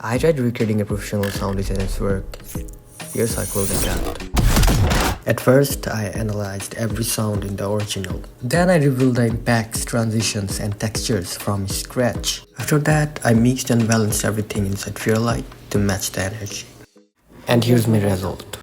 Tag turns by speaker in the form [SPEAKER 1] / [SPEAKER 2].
[SPEAKER 1] I tried recreating a professional sound designer's work. Here's how close I got. At first, I analyzed every sound in the original. Then I revealed the impacts, transitions, and textures from scratch. After that, I mixed and balanced everything inside Fairlight to match the energy. And here's my result.